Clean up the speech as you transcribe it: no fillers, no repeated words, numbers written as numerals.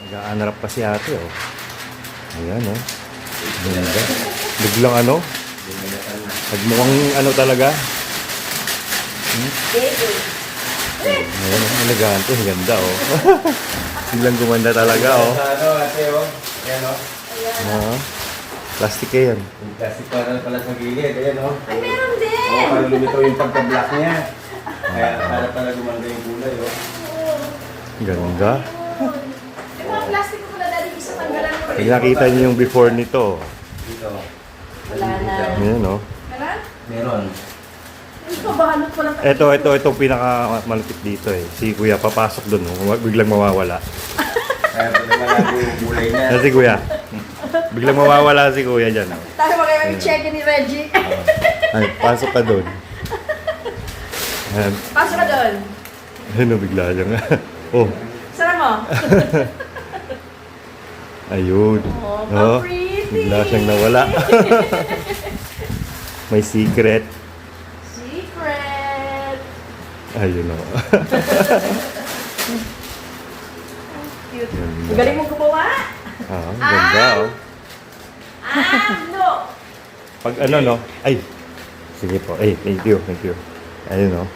Nag-aanarap pa si ate, oh. Ayan, oh. Ganda. Biglang ano? Nagmukhang ano talaga. Ayan, oh. Elegante. Ganda, oh. Biglang gumanda talaga, oh. Ano, ate, oh. Ayan, oh. Ah, plastic yan. Yung plastic pala sa gilid. Ayan, oh. Ay, meron din! Oo, para lumitaw yung pagka-black niya. Kaya para pala gumanda yung kulay, oh. Ganda. Yung mga plastic ko pala dali, isa tanggalan ko rin. Pag nakita niyo yung before nito. Dito. Wala na. Ayan, oh. Meron? Meron. Hindi ko, bahalot ko lang. Itong pinaka-malapit dito, eh. Si Kuya, papasok doon, oh. Biglang mawawala. Kaya pala malabo yung kulay niya. Yan si Kuya. Biglang mawawala si Kuya dyan, oh. Tayo mag-check ni Reggie. Ay, pasok ka doon. Ayan. Pasok ka doon. Ayun, oh, bigla siyang. Oh, Sara mo. ayun. Oh, Oh, pretty. bigla siyang nawala. May secret. Secret. Ayun, oh. Cute. Ganda. Ang galing mo gumawa. Ah, ganda, oh. No. Pag ano, no? Ay, sige po. Ay, thank you, thank you. Ayun, oh.